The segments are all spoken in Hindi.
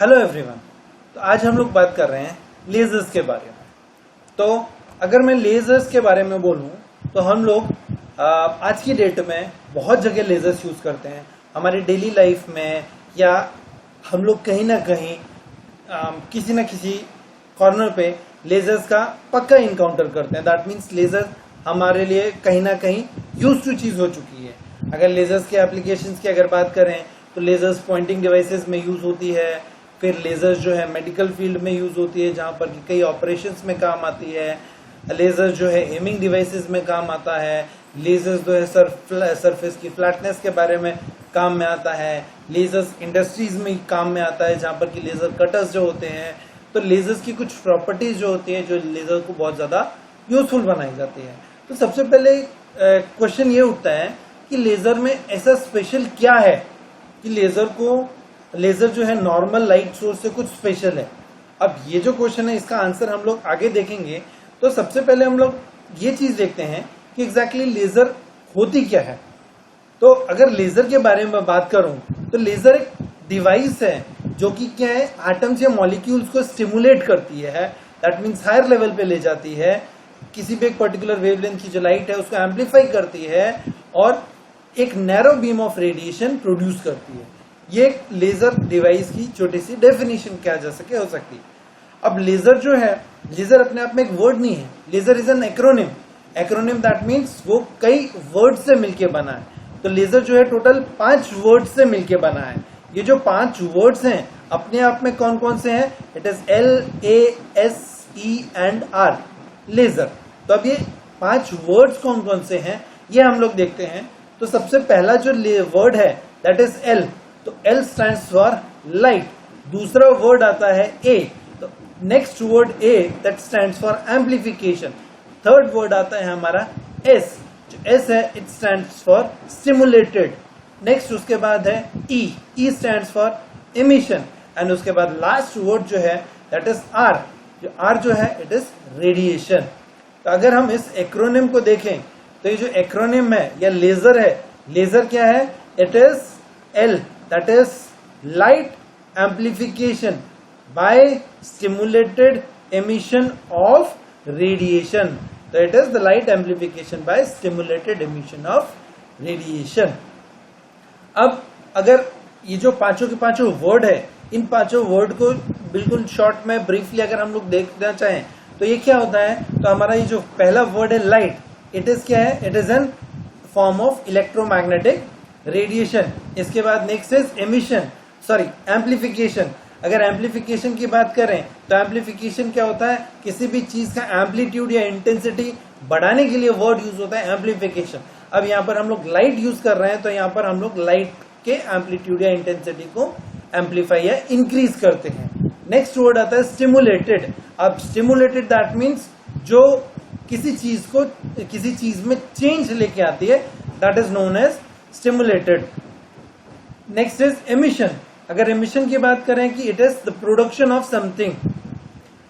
Hello everyone. तो आज हम लोग बात कर रहे हैं लेजर्स के बारे में। तो अगर मैं लेजर्स के बारे में बोलूं तो हम लोग आज की डेट में बहुत जगह लेजर्स यूज करते हैं हमारी डेली लाइफ में, या हम लोग कहीं ना कहीं किसी ना किसी कॉर्नर पे लेजर्स का पक्का इनकाउंटर करते हैं। दैट मीन्स लेजर हमारे लिए कहीं ना कहीं यूज टू चीज हो चुकी है। अगर लेजर्स के एप्लीकेशंस की अगर बात करें तो लेजर्स पॉइंटिंग डिवाइसेस में यूज होती है, फिर लेजर्स जो है मेडिकल फील्ड में यूज होती है जहां पर कई ऑपरेशंस में काम आती है। लेजर जो है एमिंग डिवाइसेस में काम आता है। लेजर्स जो है सरफेस की फ्लैटनेस के बारे में काम में आता है। लेजर्स इंडस्ट्रीज में काम में आता है जहां पर कि लेजर कटर्स जो होते हैं। तो लेजर्स की कुछ प्रॉपर्टीज जो होती है जो लेजर को बहुत ज्यादा यूजफुल बनाई जाती है। तो सबसे पहले क्वेश्चन ये उठता है कि लेजर में ऐसा स्पेशल क्या है कि लेजर जो है नॉर्मल लाइट सोर्स से कुछ स्पेशल है। अब ये जो क्वेश्चन है इसका आंसर हम लोग आगे देखेंगे। तो सबसे पहले हम लोग ये चीज देखते हैं कि एग्जैक्टली लेजर होती क्या है। तो अगर लेजर के बारे में बात करूं तो लेजर एक डिवाइस है जो कि क्या है, एटम्स या मॉलिक्यूल्स को स्टिमुलेट करती है। दैट मीन्स हायर लेवल पे ले जाती है, किसी भी एक पर्टिकुलर वेवलेंथ की जो लाइट है उसको एम्पलीफाई करती है और एक narrow beam of radiation produce करती है। ये एक लेजर डिवाइस की छोटी सी डेफिनेशन क्या जा सके हो सकती है। अब लेजर जो है, लेजर अपने आप में एक वर्ड नहीं है। Laser is an acronym. Acronym that means वो कई वर्ड से मिलके बना है। तो लेजर जो है टोटल 5 वर्ड से मिलके बना है। ये जो 5 वर्ड्स हैं अपने आप में कौन कौन से हैं? It is LASE&R, laser. तो अब ये 5 वर्ड्स कौन कौन से हैं ये हम लोग देखते हैं। तो सबसे पहला जो वर्ड है दैट इज L। तो L स्टैंड्स फॉर लाइट। दूसरा वर्ड आता है A। तो next word A that stands for amplification. Third word आता है हमारा S। जो S है it stands for stimulated. Next उसके बाद है E। E stands for emission. And उसके बाद लास्ट वर्ड जो है दैट इज R। जो R जो है इट इज रेडिएशन। तो अगर हम इस एक्रोनिम को देखें तो ये जो एक्रोनिम है या लेजर है, लेजर क्या है? It is L, that is light amplification by stimulated emission of radiation. तो it is the light amplification by stimulated emission of radiation. अब अगर ये जो पांचों के पांचों वर्ड है, इन पांचों वर्ड को बिल्कुल शॉर्ट में ब्रीफली अगर हम लोग देखना चाहें तो ये क्या होता है? तो हमारा ये जो पहला वर्ड है लाइट, इट इज क्या है? It is N form of electromagnetic radiation. इसके बाद नेक्स्ट इज एम्पलीफिकेशन। अगर एम्पलीफिकेशन की बात करें तो एम्पलीफिकेशन क्या होता है? किसी भी चीज का एम्पलीट्यूड या इंटेंसिटी बढ़ाने के लिए वर्ड यूज होता है एम्पलीफिकेशन। अब यहाँ पर हम लोग लाइट यूज कर रहे हैं तो यहाँ पर हम लोग लाइट के एम्पलीट्यूड या इंटेंसिटी को एम्पलीफाई या इंक्रीज करते हैं। नेक्स्ट वर्ड आता है स्टिमुलेटेड। अब स्टिमुलेटेड दैट मीन्स जो किसी चीज में चेंज लेके आती है, that is known as stimulated. Next is emission. अगर एमिशन की बात करें कि it is the production of something.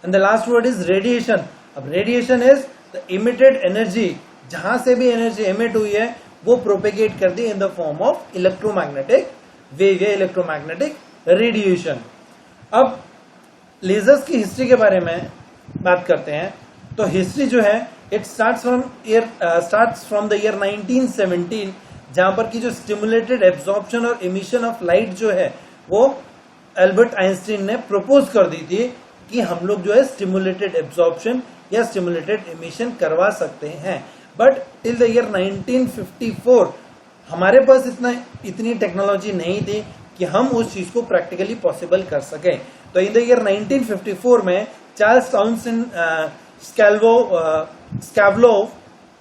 And the last word is radiation. अब radiation is the emitted energy. जहां से भी एनर्जी एमिट हुई है वो प्रोपेगेट कर दी in the form of electromagnetic wave या इलेक्ट्रोमैग्नेटिक रेडिएशन। अब लेजर्स की हिस्ट्री के बारे में बात करते हैं। तो हिस्ट्री जो है it starts from the year 1917, जहां पर की जो स्टिमुलेटेड एब्जॉर्प्शन और एमिशन ऑफ लाइट जो है वो एल्बर्ट आइंस्टीन ने प्रपोज कर दी थी कि हम लोग जो है स्टिमुलेटेड एब्जॉर्प्शन या स्टिमुलेटेड एमिशन करवा सकते हैं। बट टिल द ईयर 1954 हमारे पास इतनी टेक्नोलॉजी नहीं थी कि हम उस चीज को प्रैक्टिकली पॉसिबल कर सके। तो इन द ईयर 1954 में चार्ल्स टाउनसेंड स्कैवलोव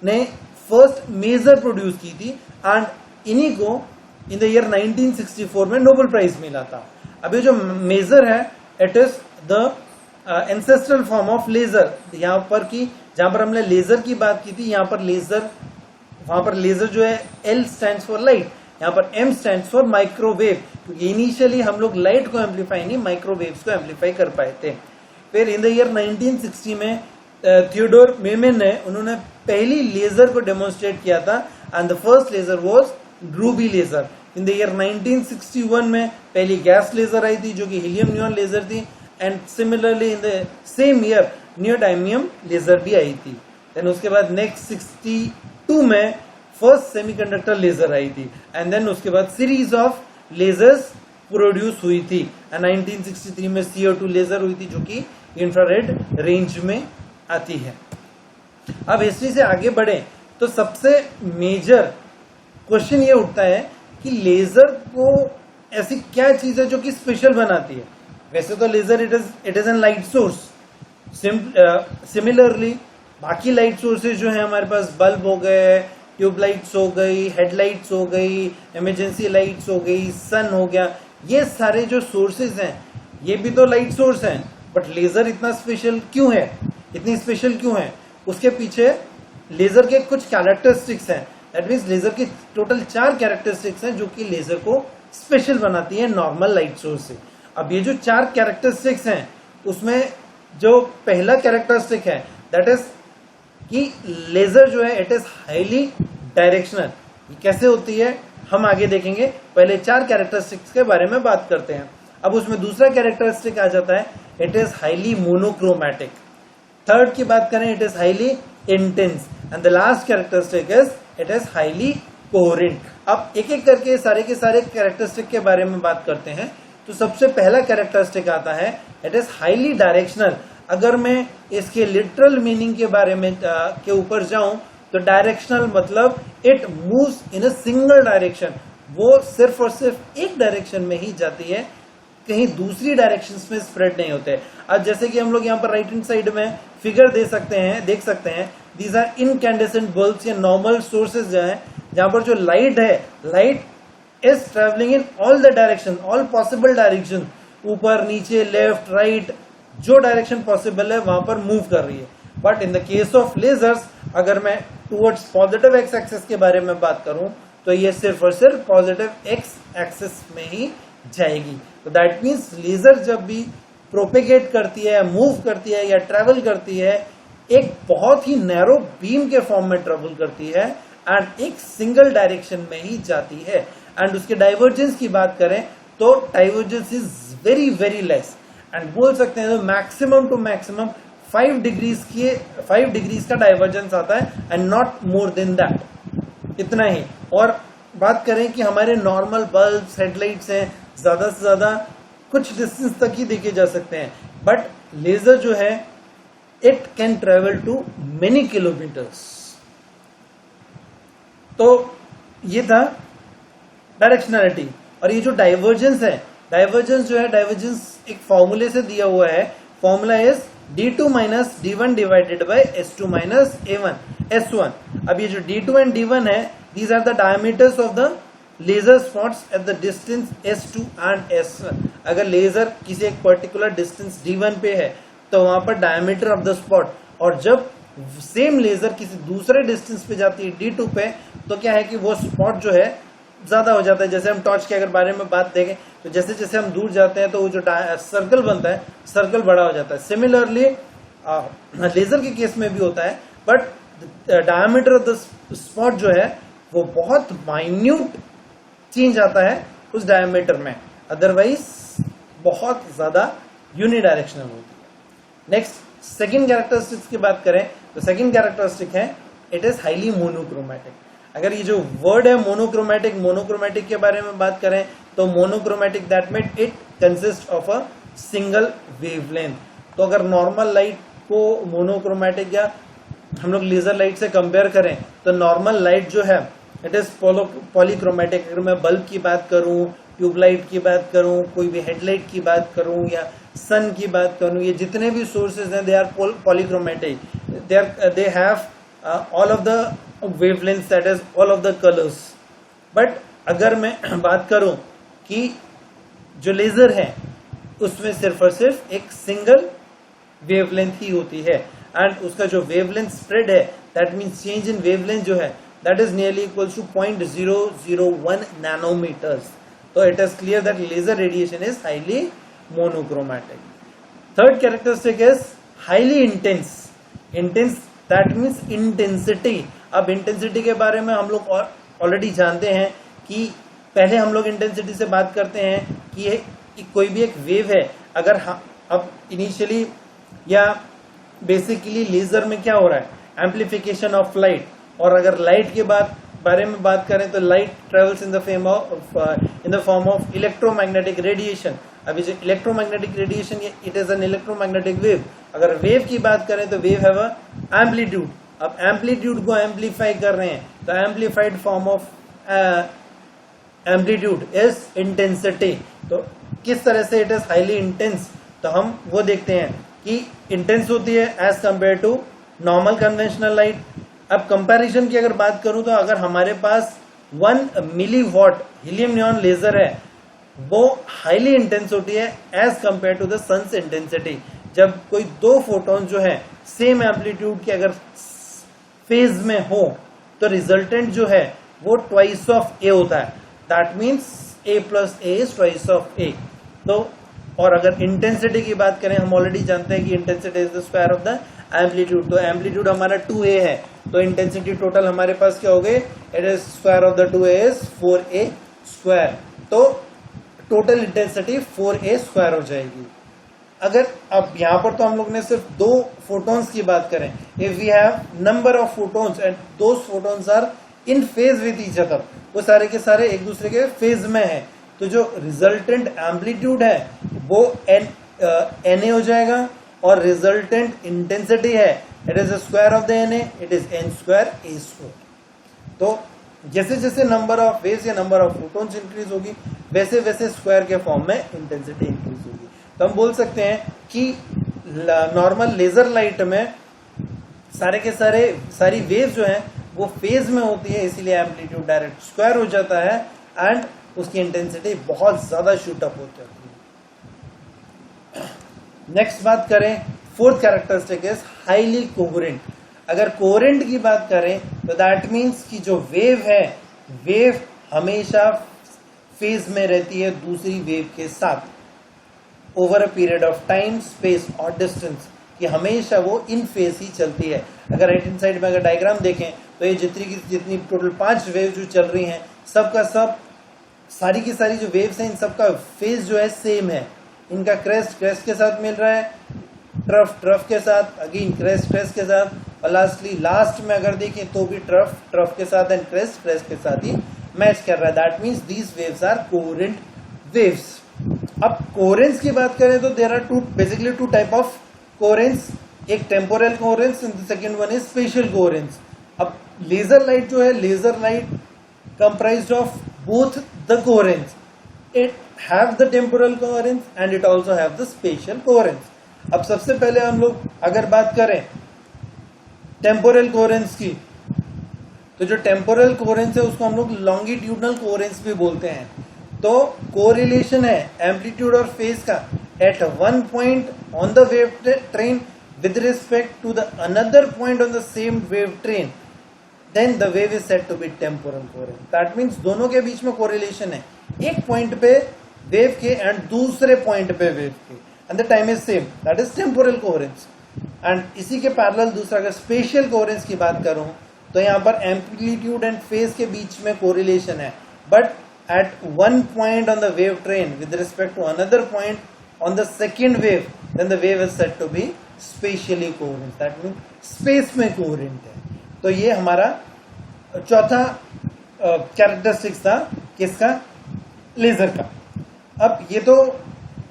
ने फर्स्ट मेजर प्रोड्यूस की थी एंड इन्हीं को इन द ईयर 1964 में नोबेल प्राइज मिला था। अभी जो मेजर है it is the ancestral form of laser. यहाँ पर की जहां पर हमने लेजर की बात की थी, यहाँ पर लेजर जो है L स्टैंड्स फॉर लाइट, यहाँ पर M स्टैंड्स फॉर माइक्रोवेव, क्योंकि इनिशियली हम लोग लाइट को एम्पलीफाई नहीं माइक्रोवेव्स को एम्पलीफाई कर पाए थे। फिर इन द ईयर 1960 में थियोडोर मेमेन ने उन्होंने पहली लेजर को डेमोन्स्ट्रेट किया था and the first laser was ruby laser. In the year 1961 में पहली गैस लेजर आई थी जो कि हीलियम नियॉन लेजर थी, and similarly in the same year neodymium laser भी आई थी। देन उसके बाद नेक्स्ट 62 में फर्स्ट सेमीकंडक्टर लेजर आई थी, एंड देन उसके बाद सीरीज ऑफ लेजर्स प्रोड्यूस हुई थी, एंड 1963 में CO2 लेजर हुई थी जो कि इंफ्रारेड रेंज में आती है। अब हिस्ट्री से आगे बढ़े तो सबसे मेजर क्वेश्चन ये उठता है कि लेजर को ऐसी क्या चीज है जो कि स्पेशल बनाती है। वैसे तो laser it is an light source. Similarly बाकी लाइट सोर्सेज जो है हमारे पास, बल्ब हो गए, ट्यूबलाइट्स हो गई, हेडलाइट्स हो गई, इमरजेंसी लाइट्स हो गई, सन हो गया, ये सारे जो सोर्सेज हैं ये भी तो लाइट सोर्स हैं, बट लेजर इतना स्पेशल क्यों है, इतनी स्पेशल क्यों है? उसके पीछे लेजर के कुछ कैरेक्टरिस्टिक्स हैं। दैट मीन्स लेजर के टोटल 4 कैरेक्टरिस्टिक्स हैं जो कि लेजर को स्पेशल बनाती है नॉर्मल लाइट सोर्स से। अब ये जो 4 कैरेक्टरिस्टिक्स हैं उसमें जो पहला कैरेक्टरिस्टिक है दैट इज कि लेजर जो है इट इज हाईली डायरेक्शनल। ये कैसे होती है हम आगे देखेंगे, पहले 4 कैरेक्टरिस्टिक्स के बारे में बात करते हैं। अब उसमें दूसरा कैरेक्टरिस्टिक आ जाता है it is highly monochromatic. Third की बात करें it is highly intense, and the last characteristic is it is highly coherent. अब एक एक करके सारे के सारे कैरेक्टरिस्टिक के बारे में बात करते हैं। तो सबसे पहला कैरेक्टरिस्टिक आता है इट इज हाईली डायरेक्शनल। अगर मैं इसके लिटरल मीनिंग के बारे में के ऊपर जाऊं तो डायरेक्शनल मतलब it moves in a single direction, वो सिर्फ और सिर्फ एक डायरेक्शन में ही जाती है, कहीं दूसरी डायरेक्शंस में स्प्रेड नहीं होते। अब जैसे कि हम लोग यहाँ पर राइट हैंड साइड में फिगर देख सकते हैं दीज आर इनकैंडेसेंट बल्ब्स या नॉर्मल सोर्सेज जो है, जहां पर जो लाइट है, light is travelling in all the direction, all possible direction, ऊपर नीचे लेफ्ट राइट, जो डायरेक्शन पॉसिबल है वहां पर मूव कर रही है। But in the case of lasers अगर मैं टुवर्ड्स पॉजिटिव एक्स एक्सिस के बारे में बात करूं तो ये सिर्फ और सिर्फ पॉजिटिव एक्स एक्सिस में ही जाएगी। तो दैट मीन्स लेजर जब भी प्रोपेगेट करती है, मूव करती है या ट्रेवल करती है, एक बहुत ही नैरो बीम के फॉर्म में ट्रेवल करती है एंड एक सिंगल डायरेक्शन में ही जाती है। एंड उसके डाइवर्जेंस की बात करें तो divergence is very very less, and बोल सकते हैं मैक्सिमम टू मैक्सिमम 5 डिग्रीज का डाइवर्जेंस आता है and not more than that, इतना ही। और बात करें कि हमारे नॉर्मल बल्ब्स, हेडलाइट्स हैं, ज्यादा से ज्यादा कुछ डिस्टेंस तक ही देखे जा सकते हैं, बट लेजर जो है it can travel to many kilometres. तो ये था डायरेक्शनलिटी। और ये जो डाइवर्जेंस है, डाइवर्जेंस जो है, डाइवर्जेंस एक फॉर्मूले से दिया हुआ है। Formula is d2 minus d1 divided by s2 minus s1। अब ये जो d2 एंड d1 है, these are the diameters of the laser spots at the distance s2 and s1। अगर लेजर किसी एक पर्टिकुलर डिस्टेंस d1 पे है तो वहां पर डायमीटर ऑफ द स्पॉट, और जब सेम लेजर किसी दूसरे डिस्टेंस पे जाती है d2 पे तो क्या है कि वो स्पॉट जो है ज्यादा हो जाता है। जैसे हम टॉर्च के अगर बारे में बात देखें तो जैसे जैसे हम दूर जाते हैं तो वो जो सर्कल बनता है, सर्कल बड़ा हो जाता है। सिमिलरली लेजर के केस में भी होता है, but diameter of the spot जो है वो बहुत माइन्यूट चेंज आता है उस डायमीटर में, अदरवाइज बहुत ज्यादा यूनिडायरेक्शनल होती है। नेक्स्ट सेकंड कैरेक्टरिस्टिक्स की बात करें तो सेकंड कैरेक्टरिस्टिक है इट इज हाईली मोनोक्रोमैटिक। अगर ये जो वर्ड है मोनोक्रोमैटिक, मोनोक्रोमैटिक के बारे में बात करें तो monochromatic that mean it consist of a single wavelength. तो अगर नॉर्मल लाइट को मोनोक्रोमैटिक या हम लोग लेजर लाइट से कंपेयर करें तो नॉर्मल लाइट जो है इट इज पॉलीक्रोमैटिक। अगर मैं बल्ब की बात करूं, ट्यूबलाइट की बात करूं, कोई भी हेडलाइट की बात करूं या सन की बात करूं, ये जितने भी सोर्सेज हैं they are polychromatic. They have all of the wavelengths, that is all of the colors। But अगर मैं बात करूं कि जो लेजर है उसमें सिर्फ और सिर्फ एक सिंगल वेवलेंथ ही होती है, एंड उसका जो वेवलेंथ स्प्रेड है that means change in wavelength जो है that is nearly equals to 0.001 nanometres. तो it is clear that laser radiation is highly monochromatic. Third characteristic is highly intense. Intense that means intensity. अब इंटेंसिटी के बारे में हम लोग ऑलरेडी जानते हैं कि पहले हम लोग इंटेंसिटी से बात करते हैं कि ये कोई भी एक वेव है, अगर अब इनिशियली या बेसिकली लेजर में क्या हो रहा है, एम्पलीफिकेशन ऑफ लाइट, और अगर लाइट के बारे में बात करें तो light travels in the form of electromagnetic radiation. अभी जो electromagnetic radiation, it is an electromagnetic wave. अगर वेव की बात करें तो वेव हैव अ एम्पलीट्यूड। अब एम्पलीट्यूड को एम्पलीफाई कर रहे हैं तो amplified form of amplitude is intensity. तो किस तरह से इट इज हाईली इंटेंस, तो हम वो देखते हैं कि इंटेंस होती है as compare to normal conventional light. अब कंपैरिजन की अगर बात करूं तो अगर हमारे पास 1 मिलीवॉट हीलियम नियॉन लेजर है, वो हाईली इंटेंस होती है as compare to the sun's intensity. जब कोई दो फोटोन जो है सेम एम्पलीट्यूड के अगर फेज में हो तो रिजल्टेंट जो है वो ट्वाइस ऑफ ए होता है। That means A plus A is twice of A. तो और अगर इंटेंसिटी की बात करें, हम ऑलरेडी जानते हैं कि intensity is the square of the amplitude. तो एम्पलीट्यूड हमारा 2a है, तो इंटेंसिटी टोटल हमारे पास क्या हो गई, it is square of the 2a is 4a square. तो टोटल इंटेंसिटी 4a स्क्वायर हो जाएगी। अगर अब यहां पर तो हम लोग ने सिर्फ 2 फोटॉन्स की बात करें, if we have number of photons and those photons are in phase with each other, वो सारे के सारे एक दूसरे के फेज में है, तो जो रिजल्टेंट एम्पलीट्यूड है वो Na हो जाएगा, और रिजल्टेंट इंटेंसिटी है it is square of the Na, it is n square a square. तो जैसे जैसे नंबर ऑफ वेव्स या नंबर ऑफ फोटॉन्स इंक्रीज होगी, वैसे वैसे स्क्वायर के फॉर्म में इंटेंसिटी इंक्रीज होगी। तो हम बोल सकते हैं कि नॉर्मल लेजर लाइट में सारे के सारी वेव जो है वो फेज में होती है, इसीलिए एम्पलीट्यूड डायरेक्ट स्क्वायर हो जाता है एंड उसकी इंटेंसिटी बहुत ज्यादा शूट अप हो जाती है। नेक्स्ट बात करें, fourth characteristic is highly coherent. अगर कोहेरेंट की बात करें तो दैट मीन्स कि जो वेव है, वेव हमेशा फेज में रहती है दूसरी वेव के साथ over a period of time, space और डिस्टेंस, कि हमेशा वो इन फेज ही चलती है। अगर राइट हैंड साइड में अगर डायग्राम देखें तो ये जितनी टोटल 5 वेव जो चल रही हैं, सबका सब सारी की सारी जो वेव्स हैं, इन सबका फेज जो है सेम है। इनका क्रेस्ट के साथ मिल रहा है, ट्रफ के साथ, अगेन क्रेस्ट के साथ, और लास्ट में अगर देखें तो भी ट्रफ के साथ एंड क्रेस्ट के साथ ही मैच कर रहा है। That means these waves are coherent waves. अब कोहेरेंस की बात करें तो there are basically two type of coherence, एक temporal coherence and the second one is spatial coherence. अब लेजर लाइट जो है, laser light comprised of both the coherence, it have the temporal coherence and it also have the spatial coherence. अब सबसे पहले हम लोग अगर बात करें टेम्पोरल कोहेरेंस की, तो जो टेम्पोरल कोहेरेंस है उसको हम लोग लॉन्गिट्यूडनल कोहेरेंस भी बोलते हैं। तो कोरिलेशन है एम्पलीट्यूड और फेज का at one point on the wave train with respect to the another point on the same wave train, then the wave is said to be temporal coherent. That means दोनों के बीच में correlation है, एक पॉइंट पे वेव के एंड दूसरे पॉइंट पे वेव के, and the time is same, that is temporal coherence. and इसी के पैरेलल दूसरा अगर स्पेशियल कोहेरेंस की बात करूं तो यहाँ पर एम्पलीट्यूड एंड फेज के बीच में कोरिलेशन है, but at one point on the wave train with respect to another point on the second wave, then the wave is said to be spatially coherent. That mean space में कोहेरेंट है। तो ये हमारा चौथा कैरेक्टरिस्टिक्स था किसका, लेजर का। अब ये तो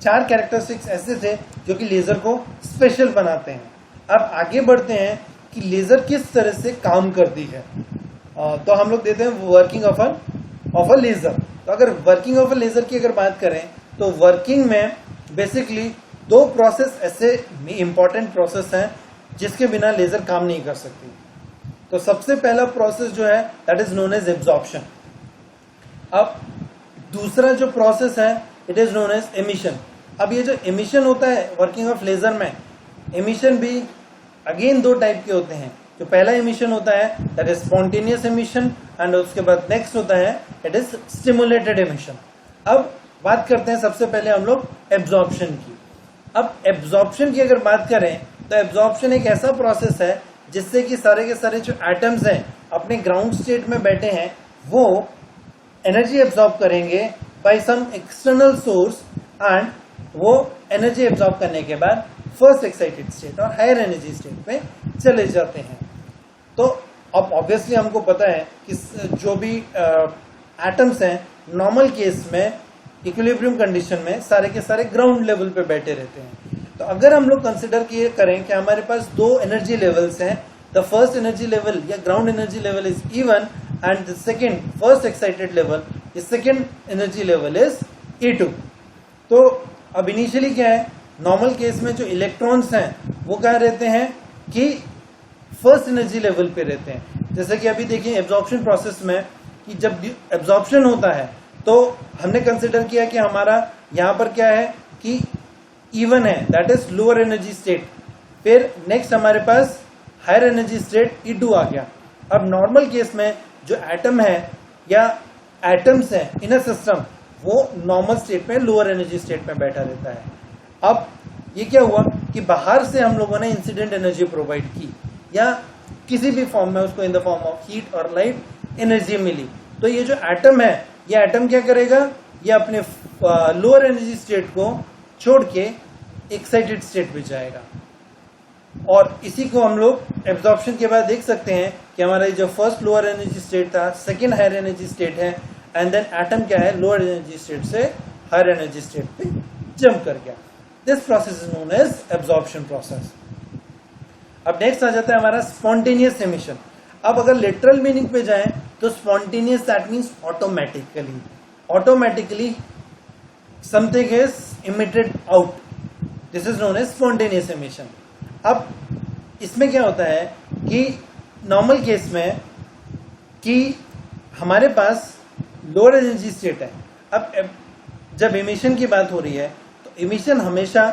4 कैरेक्टरिस्टिक्स ऐसे थे जो कि लेजर को स्पेशल बनाते हैं। अब आगे बढ़ते हैं कि लेजर किस तरह से काम करती है। तो हम लोग देते हैं वर्किंग ऑफ अ लेजर। तो अगर वर्किंग ऑफ अ लेजर की अगर बात करें तो वर्किंग में बेसिकली 2 प्रोसेस ऐसे इंपॉर्टेंट प्रोसेस हैं जिसके बिना लेजर काम नहीं कर सकती। तो सबसे पहला प्रोसेस जो है that is known as absorption. अब दूसरा जो प्रोसेस है it is known as emission. अब ये जो एमिशन होता है वर्किंग ऑफ लेजर में, एमिशन भी अगेन 2 टाइप के होते हैं। जो पहला एमिशन होता है that is spontaneous emission and उसके बाद नेक्स्ट होता है इट इज स्टिमुलेटेड एमिशन। अब बात करते हैं सबसे पहले हम लोग एब्जॉर्प्शन की। अब एब्जॉर्प्शन की अगर बात करें तो एब्जॉर्प्शन एक ऐसा प्रोसेस है जिससे कि सारे के सारे जो एटम्स हैं अपने ग्राउंड स्टेट में बैठे हैं वो एनर्जी एब्जॉर्ब करेंगे by some external source and वो एनर्जी एब्जॉर्ब करने के बाद फर्स्ट एक्साइटेड स्टेट और हायर एनर्जी स्टेट में चले जाते हैं। तो अब ऑब्वियसली हमको पता है कि जो भी एटम्स हैं नॉर्मल केस में इक्विलिब्रियम कंडीशन में सारे के सारे ग्राउंड लेवल पे बैठे रहते हैं। तो अगर हम लोग कंसिडर किए करें कि हमारे पास दो एनर्जी लेवल्स हैं, द फर्स्ट एनर्जी लेवल या ground energy level is E1 and the second first excited level, the second energy level is E2। तो अब इनिशियली क्या है, नॉर्मल केस में जो इलेक्ट्रॉन्स हैं वो क्या रहते हैं कि फर्स्ट एनर्जी लेवल पे रहते हैं। जैसे कि अभी देखिए एब्जॉर्प्शन प्रोसेस में कि जब एब्जॉर्प्शन होता है तो हमने कंसिडर किया कि हमारा यहाँ पर क्या है कि E1 है, that is lower energy state. फिर नेक्स्ट हमारे पास हायर एनर्जी स्टेट E2 आ गया। अब नॉर्मल केस में जो एटम है या एटम्स है इन अ सिस्टम वो नॉर्मल स्टेट में लोअर एनर्जी स्टेट में बैठा रहता है। अब ये क्या हुआ कि बाहर से हम लोगों ने इंसिडेंट एनर्जी प्रोवाइड की या किसी भी फॉर्म में उसको इन द फॉर्म ऑफ हीट और लाइट एनर्जी मिली। तो ये जो एटम है ये एटम क्या करेगा, ये अपने लोअर एनर्जी स्टेट को छोड़ के एक्साइटेड स्टेट में जाएगा। और इसी को हम लोग एब्जॉर्प्शन के बाद देख सकते हैं कि हमारा जो फर्स्ट लोअर एनर्जी स्टेट था, सेकेंड हायर एनर्जी स्टेट है एंड देन एटम क्या है लोअर एनर्जी स्टेट से हायर एनर्जी स्टेट पे जंप कर गया। This process is known as absorption process. अब नेक्स्ट आ जाता है हमारा स्पॉन्टेनियस एमिशन। अब अगर लिटरल मीनिंग पे जाएं तो spontaneous that means automatically something is emitted out, this is known as spontaneous emission. अब इसमें क्या होता है कि नॉर्मल केस में कि हमारे पास लोअर एनर्जी स्टेट है। अब जब इमिशन की बात हो रही है तो इमिशन हमेशा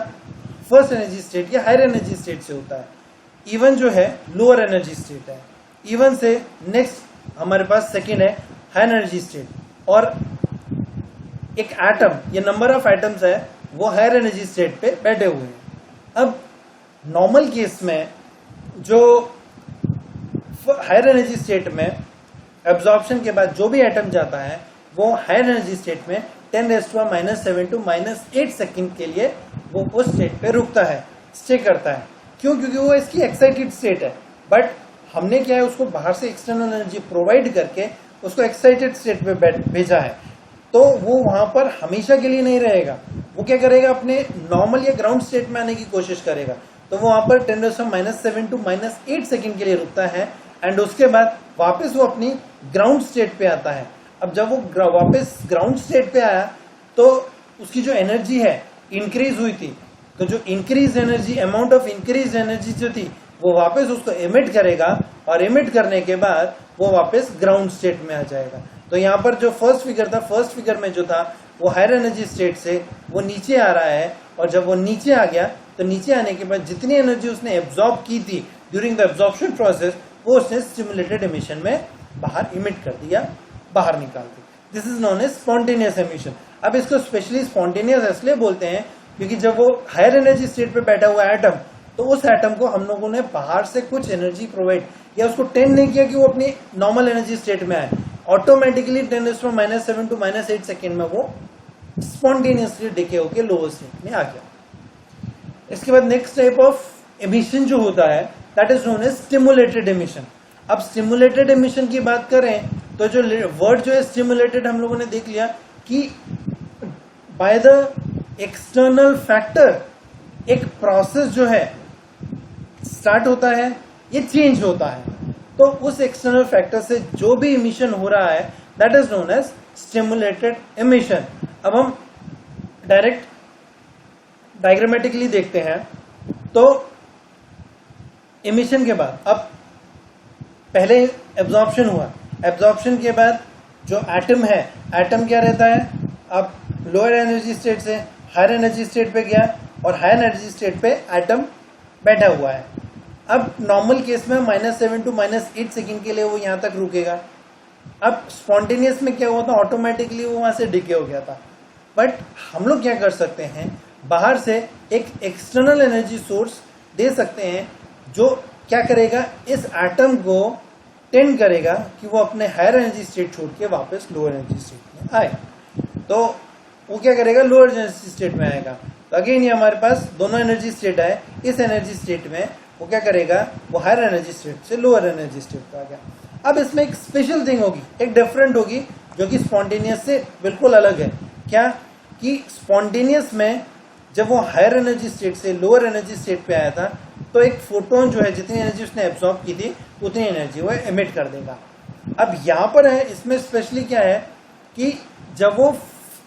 फर्स्ट एनर्जी स्टेट या हायर एनर्जी स्टेट से होता है। E1 जो है लोअर एनर्जी स्टेट है, E1 से नेक्स्ट हमारे पास सेकेंड है हायर एनर्जी स्टेट, और एक एटम ये नंबर ऑफ एटम्स है वो हायर एनर्जी स्टेट पे बैठे हुए हैं। अब नॉर्मल केस में जो हायर एनर्जी स्टेट में एब्जॉर्प्शन के बाद जो भी एटम जाता है वो हायर एनर्जी स्टेट में 10⁻⁷ to -8 सेकेंड के लिए वो उस स्टेट पे रुकता है, स्टे करता है। क्यों? क्योंकि वो इसकी एक्साइटेड स्टेट है। बट हमने क्या है उसको बाहर से एक्सटर्नल एनर्जी प्रोवाइड करके उसको एक्साइटेड स्टेट पे भेजा है। तो वो वहां पर हमेशा के लिए नहीं रहेगा, वो क्या करेगा अपने नॉर्मल या ग्राउंड स्टेट में आने की कोशिश करेगा। तो वो वहां पर 10⁻⁷ to -8 सेकेंड के लिए रुकता है एंड उसके बाद वापस वो अपनी ग्राउंड स्टेट पे आता है। अब जब वो वापस ग्राउंड स्टेट पे आया तो उसकी जो एनर्जी है इंक्रीज हुई थी, तो जो increase energy amount of increase energy जो थी वो वापस उसको एमिट करेगा और एमिट करने के बाद वो वापस ग्राउंड स्टेट में आ जाएगा। तो यहाँ पर जो फर्स्ट फिगर था, फर्स्ट फिगर में जो था वो हायर एनर्जी स्टेट से वो नीचे आ रहा है, और जब वो नीचे आ गया तो नीचे आने के बाद जितनी एनर्जी उसने एब्जॉर्ब की थी ड्यूरिंग द एब्जॉर्प्शन प्रोसेस वो उसने स्टिमुलेटेड एमिशन में बाहर इमिट कर दिया, बाहर निकाल दी। This is known as spontaneous emission. अब इसको स्पेशली स्पॉन्टेनियस इसलिए बोलते हैं क्योंकि जब वो हायर एनर्जी स्टेट पे बैठा हुआ एटम, तो उस एटम को हम लोगों ने बाहर से कुछ एनर्जी प्रोवाइड या उसको टेंड नहीं किया कि वो अपनी नॉर्मल एनर्जी स्टेट में आए, ऑटोमेटिकली 10⁻⁷ to -8 सेकेंड में वो स्पॉन्टेनियसली डिके होकर लोअर स्टेट में आ गया। इसके बाद नेक्स्ट टाइप ऑफ एमिशन जो होता है that is known as stimulated emission. अब स्टिमुलेटेड एमिशन की बात करें तो जो वर्ड जो है स्टिमुलेटेड हम लोगों ने देख लिया कि बाय द एक्सटर्नल फैक्टर एक प्रोसेस जो है स्टार्ट होता है, ये चेंज होता है। तो उस एक्सटर्नल फैक्टर से जो भी इमिशन हो रहा है that is known as stimulated emission. अब हम डायरेक्ट डायग्रामेटिकली देखते हैं। तो इमिशन के बाद अब पहले एब्जॉर्प्शन हुआ, एब्जॉर्प्शन के बाद जो एटम है, एटम क्या रहता है, अब लोअर एनर्जी स्टेट से हायर एनर्जी स्टेट पे गया और हायर एनर्जी स्टेट पे एटम बैठा हुआ है। अब नॉर्मल केस में -7 to -8 सेकेंड के लिए वो यहाँ तक रुकेगा। अब स्पॉन्टेनियस में क्या हुआ था, ऑटोमेटिकली वो वहां से डिके हो गया था। बट हम लोग क्या कर सकते हैं, बाहर से एक एक्सटर्नल एनर्जी सोर्स दे सकते हैं जो क्या करेगा, इस एटम को टेंड करेगा कि वो अपने हायर एनर्जी स्टेट छोड़ के वापस लोअर एनर्जी स्टेट में आए। तो वो क्या करेगा, लोअर एनर्जी स्टेट में आएगा। तो अगेन ये हमारे पास दोनों एनर्जी स्टेट आए, इस एनर्जी स्टेट में वो क्या करेगा, वो हायर एनर्जी स्टेट से लोअर एनर्जी स्टेट पे आ गया। अब इसमें एक स्पेशल थिंग होगी, एक डिफरेंट होगी, जो कि स्पॉन्टेनियस से बिल्कुल अलग है। क्या कि स्पॉन्टेनियस में जब वो हायर एनर्जी स्टेट से लोअर एनर्जी स्टेट पे आया था, तो एक फोटोन जो है जितनी एनर्जी उसने एब्जॉर्ब की थी उतनी एनर्जी वो एमिट कर देगा। अब यहाँ पर है, इसमें स्पेशली क्या है कि जब वो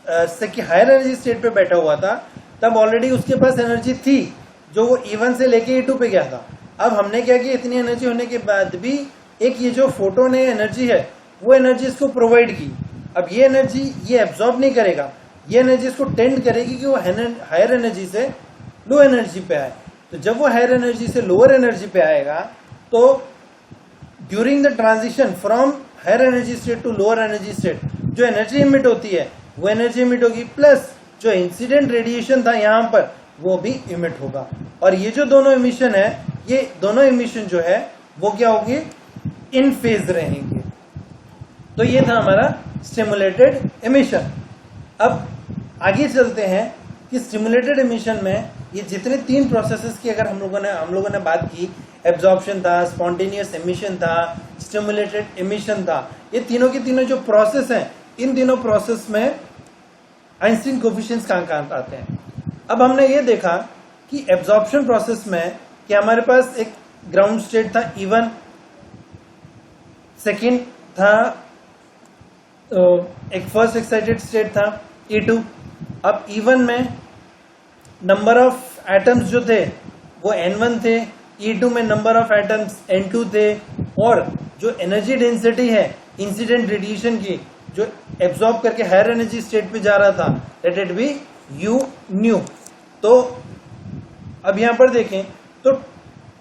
हायर एनर्जी स्टेट पे बैठा हुआ था तब ऑलरेडी उसके पास एनर्जी थी जो वो E1 से लेके E2 पे गया था। अब हमने क्या किया, इतनी एनर्जी होने के बाद भी एक ये जो फोटोन है एनर्जी है वो एनर्जी इसको प्रोवाइड की। अब ये एनर्जी ये एब्जॉर्ब नहीं करेगा, ये एनर्जी इसको टेंड करेगी कि वो हायर एनर्जी से लो एनर्जी पे आए। तो जब वो हायर एनर्जी से लोअर एनर्जी पे आएगा तो during the transition from higher energy state to lower energy state जो एनर्जी इमिट होती है वो एनर्जी इमिट होगी, प्लस जो इंसिडेंट रेडिएशन था यहाँ पर वो भी इमिट होगा। और ये जो दोनों इमिशन है, ये दोनों इमिशन जो है वो क्या होगी, इन फेज रहेंगे। तो ये था हमारा स्टिमुलेटेड इमिशन। अब आगे चलते हैं कि स्टिमुलेटेड इमिशन में ये जितने तीन प्रोसेसेस की अगर हम लोगों ने बात की, एब्जॉर्प्शन था, स्पॉन्टेनियस इमिशन था, स्टिमुलेटेड इमिशन था, ये तीनों के तीनों जो प्रोसेस हैं, इन तीनों प्रोसेस में आइंस्टीन कोफिशिएंट्स कहाँ आते हैं। अब हमने ये देखा कि एब्जॉर्प्शन प्रोसेस में कि हमारे पास एक ग्राउंड स्टेट था E1, सेकेंड था एक फर्स्ट एक्साइटेड स्टेट था E2। अब E1 में नंबर ऑफ एटम्स जो थे वो N1 थे, E2 में नंबर ऑफ एटम्स N2 थे, और जो एनर्जी डेंसिटी है इंसिडेंट रेडिएशन की जो एब्जॉर्ब करके हायर एनर्जी स्टेट पे जा रहा था, let it be U new. तो अब यहां पर देखें तो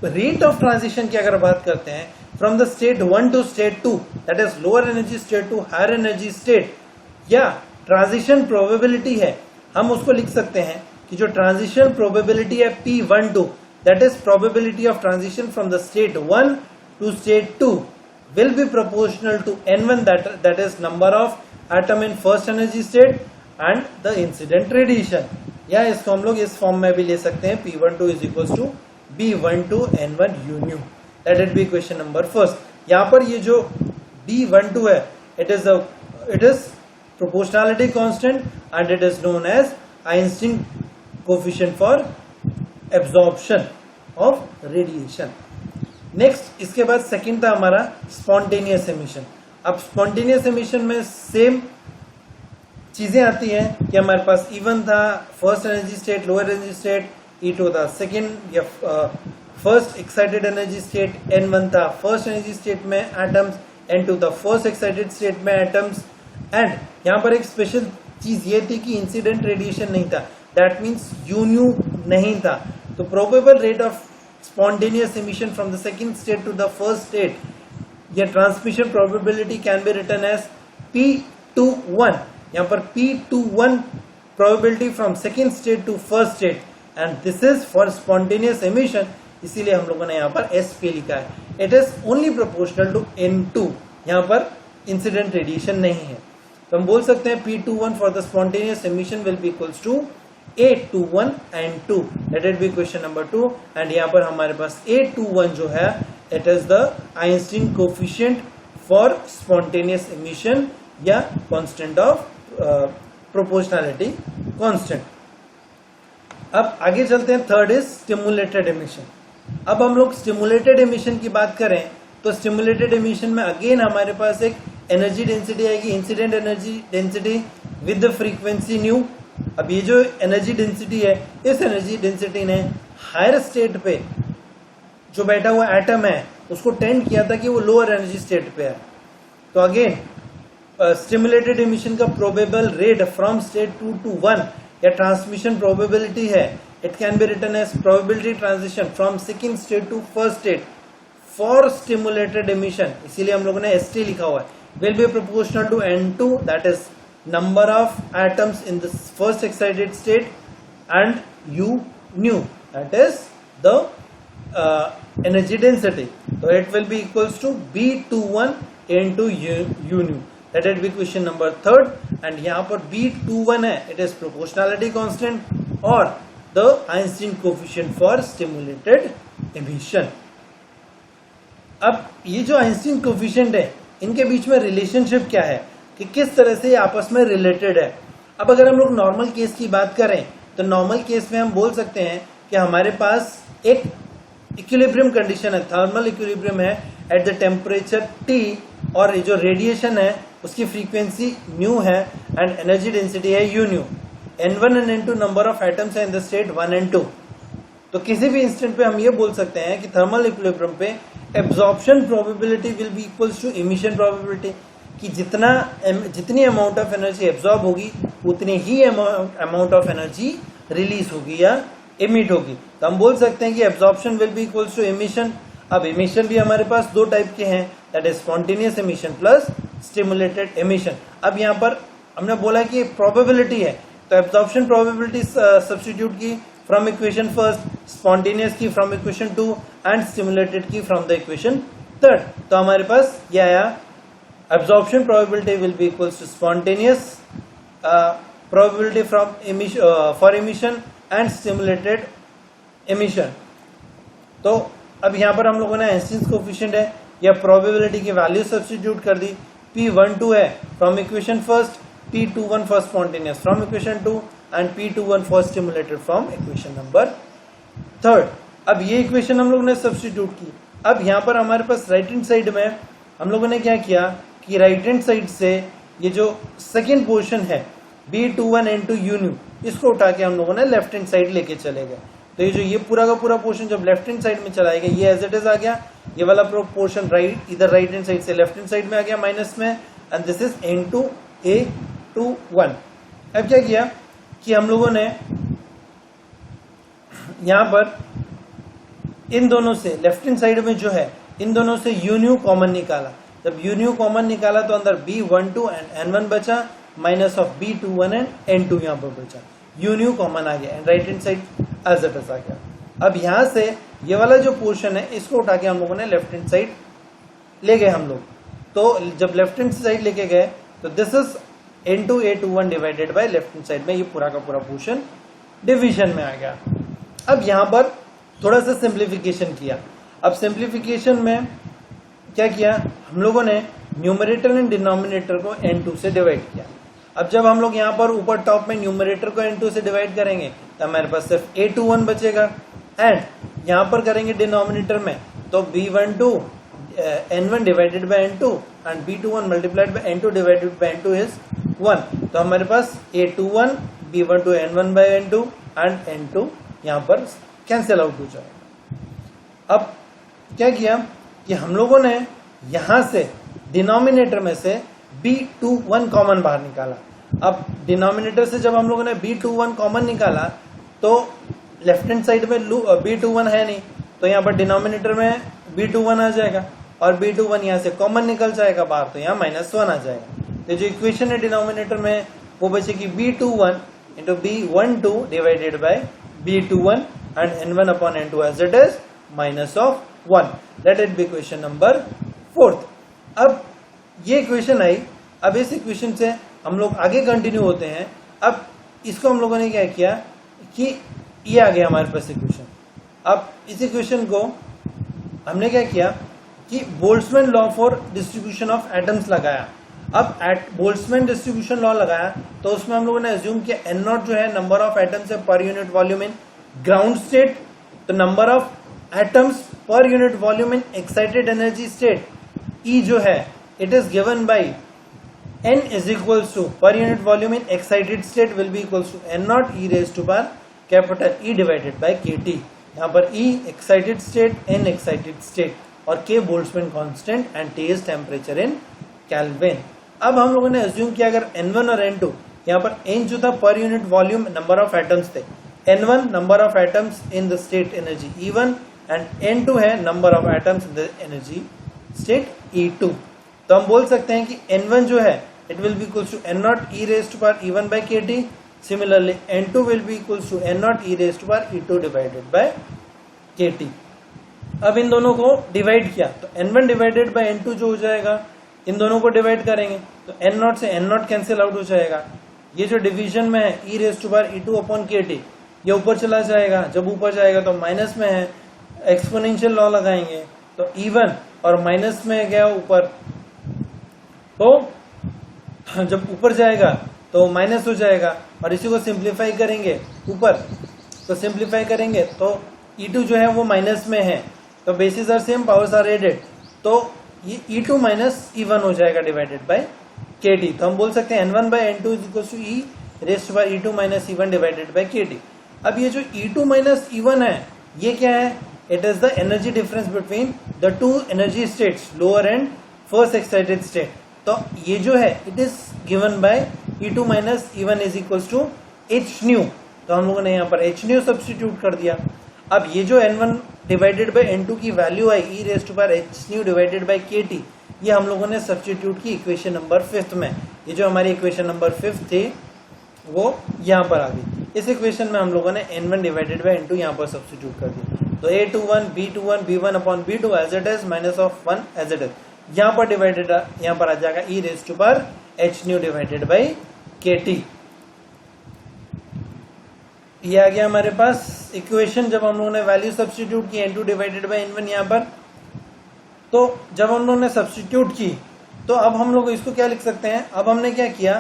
रेट ऑफ ट्रांजिशन की अगर बात करते हैं from the state 1 to state 2, that is lower energy state to higher energy state, या ट्रांजिशन प्रोबेबिलिटी है, हम उसको लिख सकते हैं कि जो ट्रांजिशन प्रोबेबिलिटी है P12, that is probability of transition from the state 1 to state 2 will be proportional to N1, that is number of atom in first energy state and the incident radiation। या इसको हम लोग इस फॉर्म में भी ले सकते हैं, P12 is equals to B12 N1 U nu। Let it be question number first। यहाँ पर ये जो B12 है, it is proportionality constant and it is known as Einstein coefficient for absorption of radiation। Next इसके बाद सेकंड था हमारा स्पॉन्टेनियस एमिशन। अब स्पॉन्टेनियस एमिशन में सेम चीजें आती हैं कि हमारे पास E1 था first energy state lower energy state, E2 था सेकंड या first excited energy state, N1 था फर्स्ट एनर्जी स्टेट में एटम्स, N2 था फर्स्ट एक्साइटेड स्टेट में एटम्स। एंड यहाँ पर एक स्पेशल चीज ये थी कि इंसिडेंट रेडिएशन नहीं था, दैट मीन्स U न्यू नहीं था। तो probable rate of spontaneous emission from the second state to the first state, या transmission probability can be written as P21। यहाँ पर P21 probability from second state to first state, and this is for spontaneous emission, इसीलिए हम लोगों ने यहाँ पर SP लिखा है। It is only proportional to N2, यहाँ पर incident radiation नहीं है। तो हम बोल सकते हैं P21 for the spontaneous emission will be equals to A21 and 2, let it be question number 2। And यहाँ पर हमारे पास A21 जो है it is the Einstein coefficient for spontaneous emission या constant of proportionality constant। अब आगे चलते हैं, थर्ड इज स्टिमुलेटेड एमिशन। अब हम लोग स्टिमुलेटेड एमिशन की बात करें तो स्टिमुलेटेड एमिशन में अगेन हमारे पास एक एनर्जी डेंसिटी आएगी, incident energy density with the frequency new. अब ये जो एनर्जी डेंसिटी है, इस एनर्जी डेंसिटी ने हायर स्टेट पे जो बैठा हुआ एटम है उसको टेंड किया था कि वो लोअर एनर्जी स्टेट पे है। तो अगेन स्टिमुलेटेड एमिशन का probable rate from state 2 to 1 या ट्रांसमिशन प्रोबेबिलिटी है, it can be written as probability transition from second state to first state for stimulated emission, इसीलिए हम लोगों ने ST लिखा हुआ है, will be proportional to N2, that is number of atoms in the first excited state, and U nu, that is the energy density, तो it will be equals to B21 into u nu, that would be question number 3rd। And यहाँ पर B21 है, इट इज प्रोपोर्शनैलिटी कांस्टेंट और the Einstein coefficient for stimulated emission. अब ये जो आइंस्टीन कोफिशिएंट है, इनके बीच में रिलेशनशिप क्या है कि किस तरह से आपस में रिलेटेड है। अब अगर हम लोग नॉर्मल केस की बात करें तो नॉर्मल केस में हम बोल सकते हैं कि हमारे पास एक इक्विलिब्रियम कंडीशन है, थर्मल इक्विलिब्रियम है एट द टेम्परेचर T, और जो रेडिएशन है उसकी फ्रीक्वेंसी न्यू है एंड एनर्जी डेंसिटी है u new. N1 and N2 number of atoms है इन द स्टेट 1 and 2। तो किसी भी इंस्टेंट पे हम ये बोल सकते हैं कि थर्मल इक्विलिब्रियम पे absorption probability will be equals to emission probability, कि जितनी अमाउंट ऑफ एनर्जी एब्जॉर्ब होगी उतनी ही अमाउंट ऑफ एनर्जी रिलीज होगी या इमिट होगी। तो हम बोल सकते हैं कि absorption will be equals to emission. अब इमिशन भी हमारे पास दो टाइप के हैं, that is spontaneous emission plus stimulated emission. अब यहाँ पर हमने बोला कि प्रोबेबिलिटी है, तो एब्जॉर्प्शन प्रोबेबिलिटी सब्स्टिट्यूट की फ्रॉम इक्वेशन फर्स्ट, स्पॉन्टेनियस की फ्रॉम इक्वेशन 2 एंड स्टिमुलेटेड की फ्रॉम द इक्वेशन 3rd। तो हमारे पास ये आया absorption probability will be equals to spontaneous probability from for emission and stimulated emission। तो अब यहाँ पर हम लोगों ने आइंस्टीन कोफिशिएंट है या प्रोबेबिलिटी की वैल्यू सब्स्टिट्यूट कर दी। P12 है from equation first, P21 for spontaneous from equation 2 and P21 for stimulated from equation number 3rd। अब ये इक्वेशन हम लोगों ने सब्स्टिट्यूट की। अब यहाँ पर हमारे पास राइट हैंड साइड में हम लोगों ने क्या किया कि राइट हैंड साइड से ये जो सेकेंड पोर्शन है B21 into u nu, इसको उठा के हम लोगों ने लेफ्ट हैंड साइड लेके चले गए। तो ये जो ये पूरा का पूरा पोर्शन जब लेफ्ट हैंड साइड में चलाया गया, ये एज इट इज आ गया, ये वाला पोर्शन इधर राइट हैंड साइड से लेफ्ट हैंड साइड में आ गया माइनस में, एंड दिस इज N2A21। अब क्या किया कि हम लोगों ने यहां पर इन दोनों से लेफ्ट हैंड साइड में जो है इन दोनों से u nu कॉमन निकाला। जब u nu कॉमन निकाला तो अंदर B12 एंड N1 बचा minus of B21 and N2 यहाँ पर बचा, u nu कॉमन आ गया and right hand side as it is आ गया। अब यहाँ से ये वाला जो पोर्शन है इसको उठा के हम लोगों ने लेफ्ट हैंड साइड ले गए हम लोग। तो जब लेफ्ट हैंड साइड लेके गए तो this is N2A21 divided by left hand side में ये पूरा का पूरा पोर्शन डिवीजन में आ गया। अब यहाँ पर थोड़ा सा सिंप्लीफिकेशन किया। अब सिंप्लीफिकेशन में क्या किया हम लोगों ने, न्यूमरेटर एंड डिनोमिनेटर को N2 से डिवाइड किया। अब जब हम लोग यहाँ पर ऊपर टॉप में न्यूमरेटर को N2 से डिवाइड करेंगे तो हमारे पास सिर्फ A21 बचेगा, एंड यहाँ पर करेंगे डिनोमिनेटर में तो B12 N1 divided by N2 and B21 multiplied by N2 divided by N2 is 1। तो हमारे पास A21 B12 N1 bye N2 and N2 यहाँ पर कैंसिल आउट हो जाएगा। अब क्या किया कि हम लोगों ने यहां से डिनोमिनेटर में से B21 कॉमन बाहर निकाला। अब डिनोमिनेटर से जब हम लोगों ने B21 कॉमन निकाला तो लेफ्ट हैंड साइड में B21 है नहीं, तो यहाँ पर डिनोमिनेटर में B21 आ जाएगा और B21 यहाँ से कॉमन निकल जाएगा बाहर, तो यहाँ -1 आ जाएगा। तो जो इक्वेशन है डिनोमिनेटर में वो बचेगी B21 into B12 divided by B21 and N1 upon N2 as it is minus of 1. Let it be equation number 4th। अब ये इक्वेशन आई। अब इस इक्वेशन से हम लोग आगे कंटिन्यू होते हैं। अब इसको हम लोगों ने क्या किया कि ये आ गया हमारे पास इक्वेशन। अब इस इक्वेशन को हमने क्या किया कि Boltzmann law for distribution of atoms लगाया। अब बोल्ट्जमैन डिस्ट्रीब्यूशन लॉ लगाया तो उसमें हम लोगों ने अज्यूम किया N0 जो है नंबर ऑफ एटम्स है per unit volume in ground state, तो number of atoms per unit volume in excited energy state E जो है it is given by N is equals to per unit volume in excited state will be equals to N0 E raise to power capital E divided by KT। यहाँ पर E excited state, N excited state और K Boltzmann constant and T is temperature in kelvin. अब हम लोगों ने अज्यूम किया अगर N1 और N2, यहाँ पर N जो था पर unit volume number of atoms थे, N1 number of atoms in the state energy E1 and N2 है number of atoms in the energy state E2। तो हम बोल सकते हैं कि N1 जो है it will be equals to N0 E raise to power E1 by KT। Similarly N2 will be equals to N0 E raise to power E2 divided by KT। अब इन दोनों को डिवाइड किया तो N1 डिवाइडेड बाय N2 जो हो जाएगा, इन दोनों को डिवाइड करेंगे तो N0 से N0 कैंसिल आउट हो जाएगा। ये जो डिवीजन में है e⁻e2/kt ये ऊपर चला जाएगा, जब ऊपर जाएगा तो माइनस में है, एक्सपोनेंशियल लॉ लगाएंगे तो E1 और माइनस में गया ऊपर, तो जब ऊपर जाएगा तो माइनस हो जाएगा और इसी को सिंप्लीफाई करेंगे ऊपर, तो सिंप्लीफाई करेंगे तो E2 जो है वो माइनस में है, तो basis are same, powers are added, तो ये E2 माइनस E1 हो जाएगा डिवाइडेड बाय KT। तो हम बोल सकते हैं N1/N2 e⁻e2 minus E1 divided by KT। अब ये जो E2 माइनस E1 है ये क्या है? It is the energy difference between the two energy states, lower and first excited state. तो ये जो है it is given by E2 minus E1 is equals to h nu. तो हम लोगों ने यहाँ पर h न्यू सब्स्टिट्यूट कर दिया। अब ये जो N1 डिवाइडेड बाय N2 की value I e⁻h nu divided by KT, ये हम लोगों ने सब्स्टिट्यूट की इक्वेशन नंबर 5 में। ये जो हमारी इक्वेशन नंबर 5 थी वो यहाँ पर आ गई। इस इक्वेशन में हम लोगों ने N1 डिवाइडेड बाय N2 यहाँ पर सब्स्टिट्यूट कर दिया, तो A21 B21 B1 upon B2 as it is minus of 1 as it is, यहाँ पर डिवाइडेड यहाँ पर आ जाएगा e⁻h nu divided by KT। ये आ गया हमारे पास इक्वेशन जब हम लोगों ने वैल्यू सब्स्टिट्यूट की N2 डिवाइडेड बाय N1 यहाँ पर। तो जब हम लोगों ने सब्स्टिट्यूट की तो अब हम लोग इसको क्या लिख सकते हैं? अब हमने क्या किया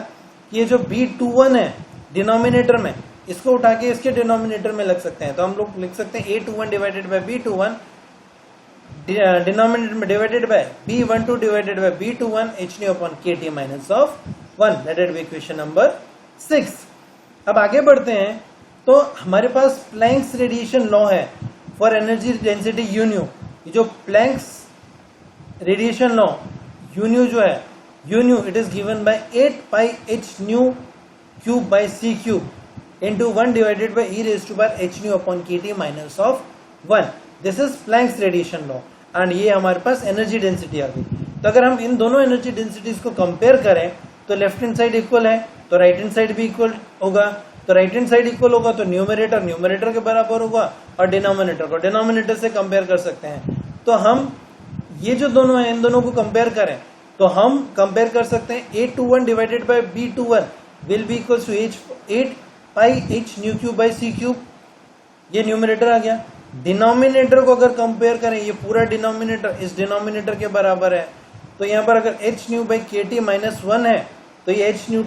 कि ये जो B21 है डिनोमिनेटर में, इसको उठा के इसके डिनोमिनेटर में लग सकते हैं। तो हम लोग लिख सकते हैं A21 divided by B21 denominator में divided by B12 divided by B21 h nu upon KT minus of 1, that is equation number 6। अब आगे बढ़ते हैं तो हमारे पास प्लैंक्स रेडिएशन लॉ है for energy density U nu. ये जो Planck's radiation law U nu जो है, U nu it is given by 8πh nu cube by c cube into 1 divided by e⁻h new upon KT minus of 1. This is Planck's radiation law and ये हमारे पास एनर्जी डेंसिटी आ गई। तो अगर हम इन दोनों एनर्जी डेंसिटीज को कंपेयर करें तो लेफ्ट हैंड साइड इक्वल है तो राइट हैंड साइड भी इक्वल होगा। तो राइट हैंड साइड इक्वल होगा तो न्यूमरेटर के बराबर होगा और डिनोमिनेटर को डिनोमिनेटर से कंपेयर कर सकते हैं। तो हम ये जो दोनों है इन दोनों को कंपेयर करें तो हम कंपेयर कर सकते हैं A21 divided by B21 will be equals to 8πh nu cube by c cube, ये न्यूमरेटर आ गया। डिनोमिनेटर को अगर कंपेयर करें, ये पूरा डिनोमिनेटर इस डिनोमिनेटर के बराबर है, तो यहाँ पर अगर h new by KT minus 1 है तो ये h new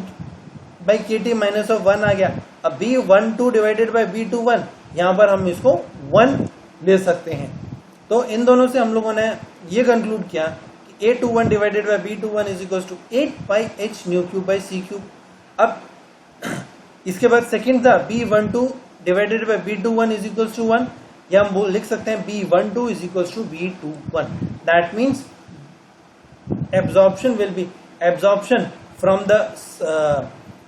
by KT minus of 1 आ गया। अब B12 डिवाइडेड बाई B21 यहाँ पर हम इसको 1 ले सकते हैं। तो इन दोनों से हम लोगों ने ये कंक्लूड किया कि A21 divided by B21 is equal to 8πh nu cube by c cube. अब इसके बाद सेकंड था B12 divided by B21 is equals to 1, या हम लिख सकते हैं B12 is equals to B21। That means absorption will be absorption from the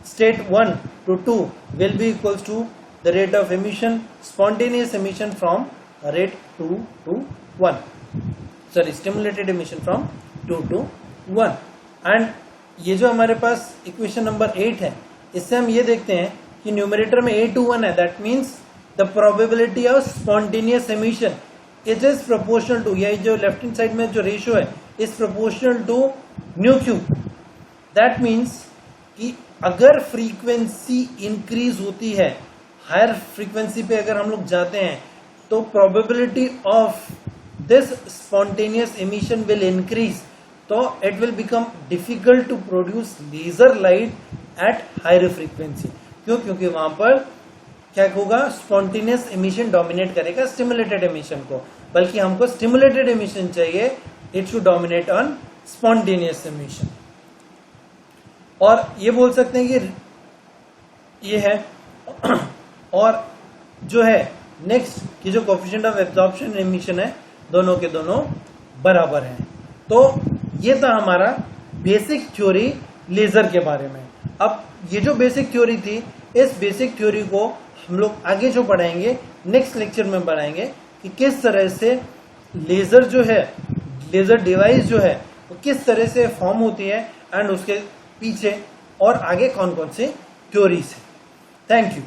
state 1 to 2 will be equals to the rate of emission, spontaneous emission from rate 2 to 1, sorry stimulated emission from 2 to 1। And ये जो हमारे पास इक्वेशन नंबर 8 है, इससे हम ये देखते हैं कि न्यूमरेटर में A21 है, that means the probability of spontaneous emission it is proportional to, ये जो लेफ्ट हैंड साइड में जो रेशियो है is proportional to nu cube. That means कि अगर फ्रीक्वेंसी इंक्रीज होती है, हायर फ्रीक्वेंसी पे अगर हम लोग जाते हैं तो probability of this spontaneous emission will increase, तो it will become difficult to produce laser light at higher frequency. क्यों? क्योंकि वहां पर क्या होगा, स्पॉन्टेनियस एमिशन डोमिनेट करेगा स्टिमुलेटेड एमिशन को, बल्कि हमको स्टिमुलेटेड एमिशन चाहिए, it should dominate on spontaneous emission. और ये बोल सकते हैं कि ये है और जो है नेक्स्ट की जो कोएफिशिएंट ऑफ एब्जॉर्प्शन एमिशन है दोनों के दोनों बराबर हैं। तो ये था हमारा बेसिक थ्योरी लेजर के बारे में। अब ये जो बेसिक थ्योरी थी, इस बेसिक थ्योरी को हम लोग आगे जो पढ़ाएंगे नेक्स्ट लेक्चर में पढ़ाएंगे कि किस तरह से लेजर जो है, लेजर डिवाइस जो है वो किस तरह से फॉर्म होती है एंड उसके पीछे और आगे कौन कौन से थ्योरीज है। Thank you.